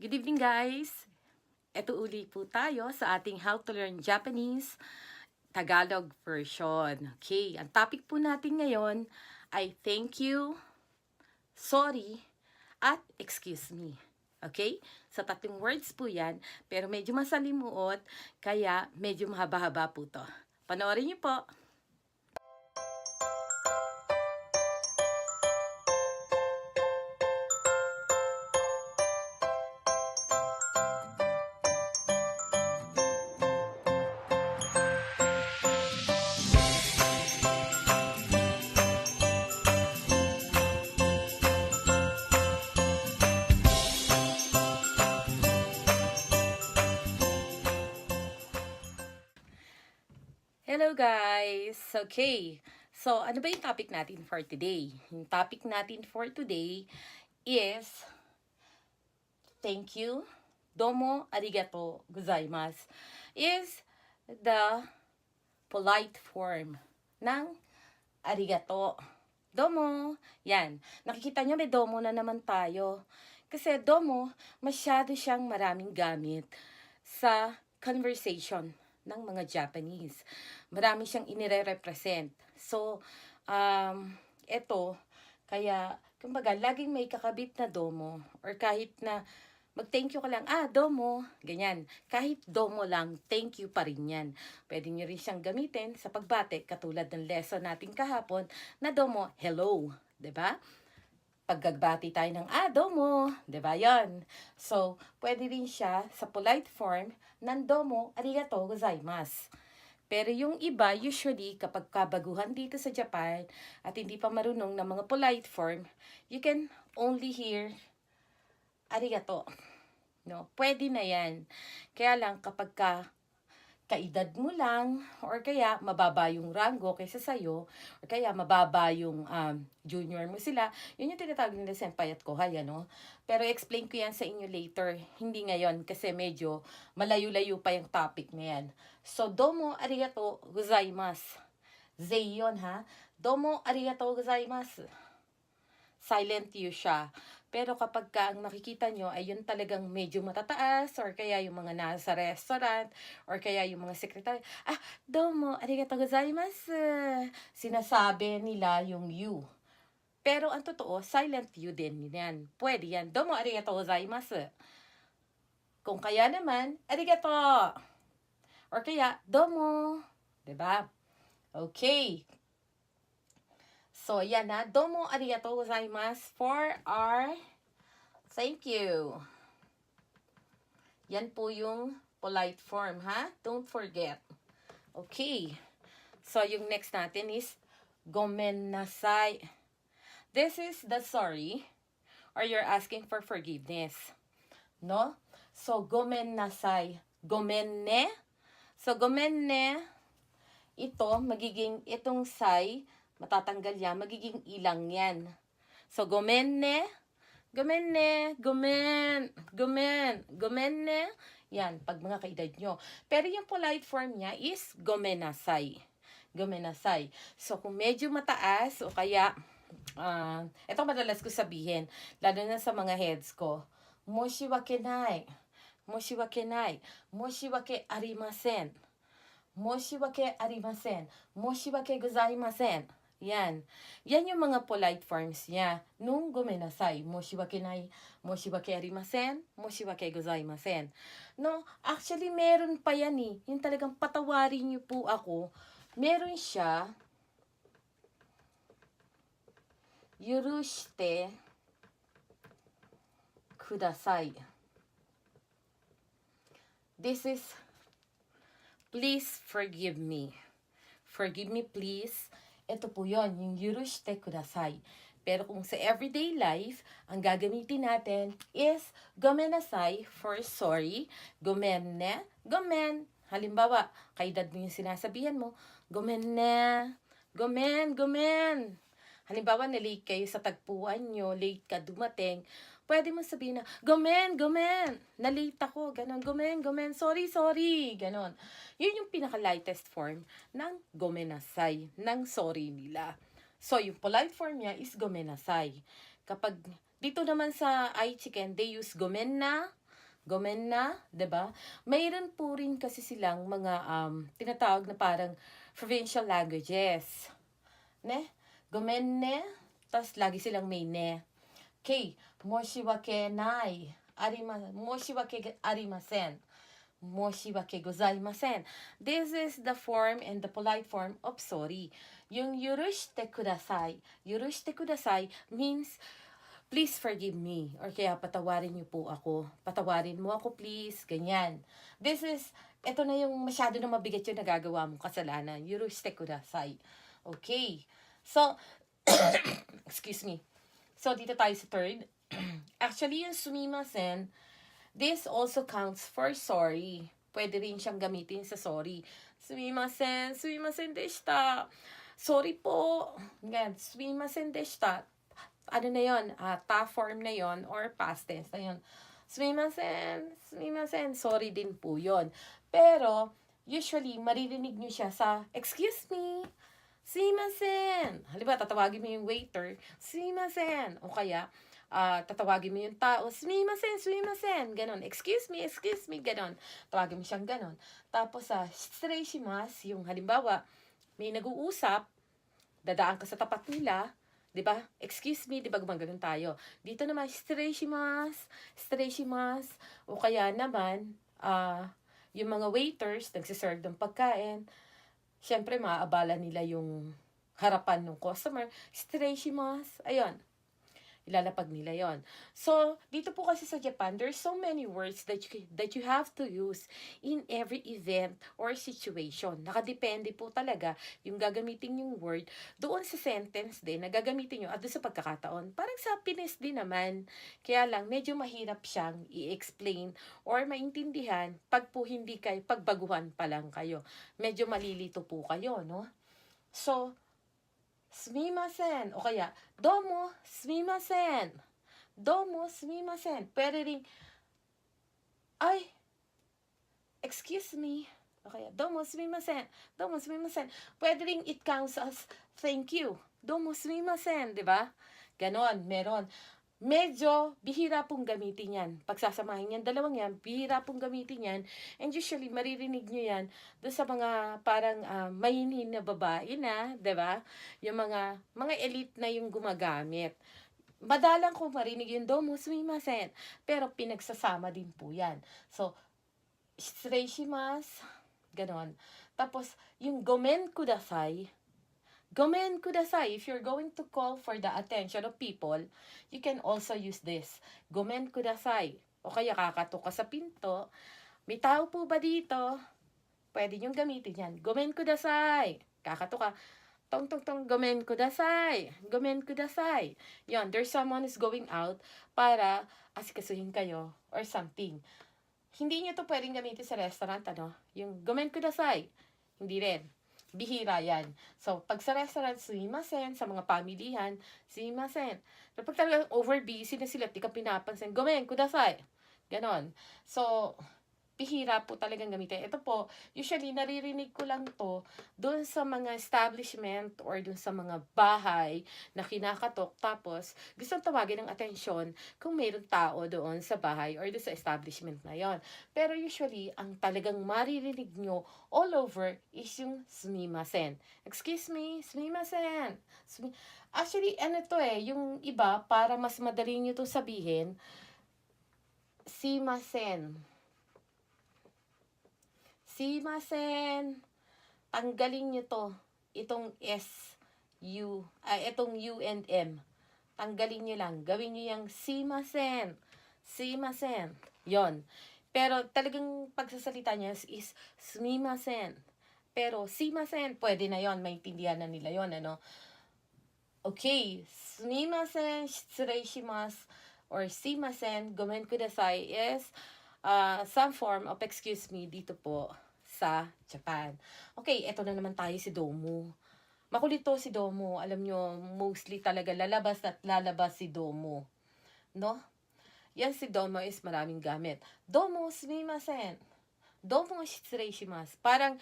Good evening guys! Ito uli po tayo sa ating How to Learn Japanese Tagalog version. Okay, ang topic po natin ngayon ay thank you, sorry, at excuse me. Okay? Sa tatlong words po yan, pero medyo masalimuot, kaya medyo mahaba-haba po to. Panoorin niyo po! Hello guys! Okay, so ano ba yung topic natin for today? Yung topic natin for today is thank you, domo arigato gozaimasu, is the polite form ng arigato. Domo, yan. Nakikita nyo may domo na naman tayo. Kasi domo, masyado siyang maraming gamit sa conversation ng mga Japanese. Marami siyang inire-represent. So, ito, kaya, kumbaga, laging may kakabit na domo or kahit na mag-thank you ka lang, domo, ganyan. Kahit domo lang, thank you pa rin yan. Pwede nyo rin siyang gamitin sa pagbate, katulad ng lesson natin kahapon na domo, hello, 'di ba? Paggagbati tayo ng domo, 'di ba 'yon? So, pwede rin siya sa polite form ng domo arigato gozaimasu. Pero yung iba, usually, kapag kabaguhan dito sa Japan at hindi pa marunong ng mga polite form, you can only hear arigato. No, pwede na yan. Kaya lang kapag kaedad mo lang, or kaya mababa yung rango kaysa sa'yo, or kaya mababa yung junior mo sila, yun yung tinatawag nila senpai at kohai, ano? Pero explain ko yan sa inyo later, hindi ngayon, kasi medyo malayo-layo pa yung topic na yan. So, domo arigato gozaimasu. Zei yun, ha? Domo arigato gozaimasu. Silent you siya. Pero kapag ang nakikita nyo ay yun talagang medyo matataas, or kaya yung mga nasa restaurant, or kaya yung mga sekretary, domo, arigatou gozaimasu. Sinasabi nila yung you. Pero ang totoo, silent you din yan. Pwede yan. Domo, arigatou gozaimasu. Kung kaya naman, arigato. Or kaya, domo. 'Di ba? Okay. So, yan na. Domo arigatou gozaimasu for our thank you. Yan po yung polite form, ha? Don't forget. Okay. So, yung next natin is gomen nasai. This is the sorry, or you're asking for forgiveness. No? So, gomen nasai. Gomen ne. So, gomen ne, ito, magiging itong sai, matatanggal yan, magiging ilang yan. So, gomen ne, gomen ne, gomen, gomen, gomen ne. Yan, pag mga kaedad nyo. Pero yung polite form niya is gomenasai. Gomenasai. So, kung medyo mataas, o kaya, ito madalas ko sabihin, lalo na sa mga heads ko, moshiwake nai, moshiwake nai, moshiwake arimasen. Moshiwake arimasen. Moshiwake gozaimasen. Yan. Yan yung mga polite forms niya. Nung gomenasai. Moshiwake nai. Moshiwake arimasen. Moshiwake gozaimasen. No, actually meron pa yan eh. Yung talagang patawarin niyo po ako. Meron siya. Yurushite kudasai. This is please forgive me. Forgive me please. Ito po yon, yung yurushite kudasai. Pero kung sa everyday life, ang gagamitin natin is gomenasai for sorry. Gomen ne, gomen. Halimbawa, kaedad mo yung sinasabihan mo, gomen ne, gomen, gomen. Halimbawa, na-late kayo sa tagpuan nyo, late ka dumating, pwede mo sabihin na, gomen, gomen, na-late ako, ganon, gomen, gomen, sorry, sorry, ganon. Yun yung pinaka-lightest form ng gomenasai, ng sorry nila. So, yung polite form niya is gomenasai. Kapag, dito naman sa ichiken, they use gomen na, Gomen na, 'di ba? Mayroon po rin kasi silang mga tinatawag na parang provincial languages. Ne? Gomen ne, tas lagi silang may ne. Okay, moshiwake nai. Moshiwake arimasen. Moshiwake gozaimasen. This is the form and the polite form of sorry. Yung yurushite kudasai. Yurushite kudasai means please forgive me. Or kaya patawarin niyo po ako. Patawarin mo ako please. Ganyan. This is, ito na yung masyado na mabigat yung nagagawa mong kasalanan. Yurushite kudasai. Okay. So, excuse me. So, dito tayo sa third. Actually, yung sumimasen, this also counts for sorry. Pwede rin siyang gamitin sa sorry. Sumimasen deshita. Sorry po. Ganyan, sumimasen deshita. Ano na yon? Ta form na yon or past tense na yon. Sumimasen. Sorry din po yon. Pero, usually, maririnig nyo siya sa, excuse me, sumimasen. Halimbawa, tatawagin mo yung waiter, sumimasen. O kaya, tatawagin mo yung tao, sumimasen, ganon. Excuse me, ganon. Tawagin mo siyang ganon. Tapos, shitsureishimasu, yung halimbawa, may nag-uusap, dadaan ka sa tapat nila, di ba? Excuse me, di ba gumaganon tayo? Dito naman, shitsureishimasu, o kaya naman, yung mga waiters, nagsiserve ng pagkain, syempre, maaabala nila yung harapan ng customer. Shitsureishimasu. Ayun. Ilalapag nila yon. So, dito po kasi sa Japan, there's so many words that you have to use in every event or situation. Nakadepende po talaga yung gagamitin yung word doon sa sentence din na gagamitin nyo at doon sa pagkakataon. Parang sa Pines din naman. Kaya lang, medyo mahirap siyang i-explain or maintindihan pag po hindi kayo, pagbaguhan pa lang kayo. Medyo malilito po kayo, no? So, sumimasen. O kaya, domo sumimasen. Domo sumimasen. Pwede rin, ay, excuse me. O kaya, domo sumimasen. Domo sumimasen. Pwede rin it counts as thank you. Domo sumimasen, di ba? Ganon, meron. Medyo bihira pong gamitin yan. Pagsasamahin yan, dalawang yan, bihira pong gamitin yan. And usually, maririnig nyo yan doon sa mga parang mahinhin na babae na, diba? Yung mga elite na yung gumagamit. Madalang ko marinig yung domo sumimasen. Pero pinagsasama din po yan. So, shitsureishimasu, ganon. Tapos, yung gomen kudasai, gomen kudasai. If you're going to call for the attention of people, you can also use this. Gomen kudasai. O kaya kakatok ka sa pinto. May tao po ba dito? Pwede niyong gamitin yan. Gomen kudasai. Kakatok ka. Tong tong tong, gomen kudasai. Gomen kudasai. Yon, there's someone who's going out para asikasuhin kayo or something. Hindi niyo to pwedeng gamitin sa restaurant, ano? Yung gomen kudasai. Hindi rin. Bihira yan. So, pag sa restaurant, sumimasen, sa mga pamilihan, sumimasen. Pero pag talagang over busy na sila, di ka pinapansin, gomen, kudasai. Ganon. So, bihira po talagang gamitin. Ito po, usually, naririnig ko lang to doon sa mga establishment or doon sa mga bahay na kinakatok. Tapos, gusto tawagin ng atensyon kung mayroong tao doon sa bahay or doon sa establishment na yon. Pero usually, ang talagang maririnig nyo all over is yung sumimasen. Excuse me, sumimasen. Actually, ano to yung iba, para mas madali nyo to sabihin, simasen. Simasen. Tanggalin nyo to. Itong S, U, itong U and M. Tanggalin nyo lang. Gawin nyo yung simasen. Simasen. Yon. Pero talagang pagsasalita niya is sumimasen. Pero simasen, pwede na yon. Maintindihan na nila yon, ano? Okay. Sumimasen, shitsureishimasu, or simasen, gomen kudasai is some form of excuse me dito po sa Japan. Okay, eto na naman tayo si Domo. Makulit to si Domo. Alam nyo, mostly talaga lalabas at lalabas si Domo. No? Yan si Domo is maraming gamit. Domo sumimasen. Domo shitsureishimasu. Parang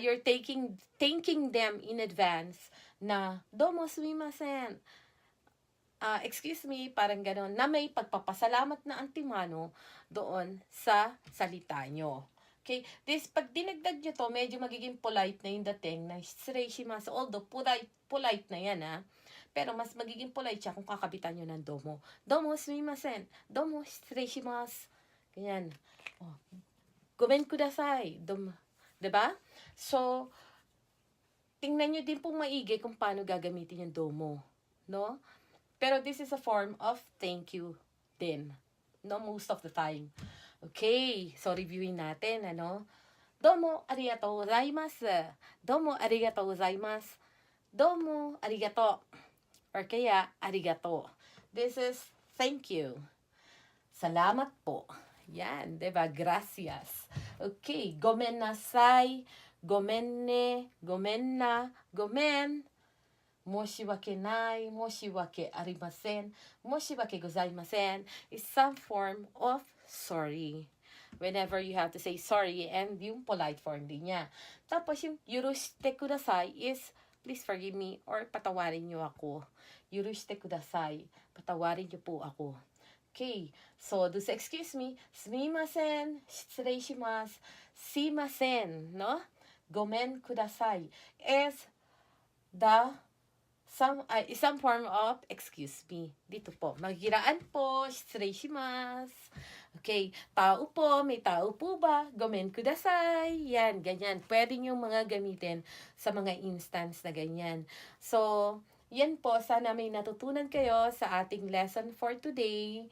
you're thanking them in advance na domo sumimasen. excuse me, parang gano'n, na may pagpapasalamat na antimano doon sa salita nyo. Okay? This, pag dinagdag nyo to, medyo magiging polite na yung dating na shireishimasu. Although, polite na yan, ha? Pero mas magiging polite siya kung kakabitan nyo ng domo. Domo, sumimasen. Domo, shireishimasu. Ganyan. Oh. Gomen kudasai. Domo. Diba? So, tingnan nyo din pong maigi kung paano gagamitin yung domo. No? Pero this is a form of thank you din. No, most of the time. Okay, so reviewin natin, ano? Domo arigatou gozaimasu. Domo arigatou gozaimasu. Domo arigato. Or kaya, arigato. This is thank you. Salamat po. Yan, diba? Gracias. Okay, gomen nasai, gomen ne, gomen na, gomen, moshiwake nai, moshiwake arimasen, moshiwake gozaimasen is some form of sorry. Whenever you have to say sorry, and yung polite form din niya. Tapos yung yurushite kudasai is please forgive me or patawarin niyo ako. Yurushite kudasai, patawarin niyo po ako. Okay, so do sa excuse me, sumimasen, shitsurei shimasu, simasen, no? Gomen kudasai is the some form of excuse me. Dito po, maghiraan po, shitsurei shimasu. Okay, tao po, may tao po ba? Gomen kudasai. Yan, ganyan. Pwede nyo mga gamitin sa mga instance na ganyan. So, yan po, sana may natutunan kayo sa ating lesson for today.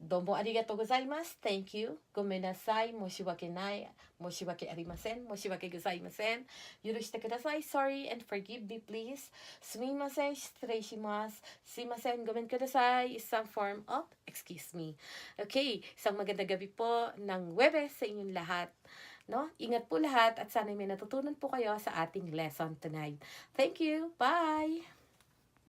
Domo arigatou gozaimasu. Thank you. Gomen nasai. Moshiwake nai. Moshiwake arimasen. Moshiwake gozaimasen. Yurushite kudasai. Sorry and forgive me please. Sumimasen. Shitsurei shimasu. Simasen. Gomen kudasai is some form of excuse me. Okay. Isang magandang gabi po ng Webes sa inyong lahat. No? Ingat po lahat at sana may natutunan po kayo sa ating lesson tonight. Thank you. Bye!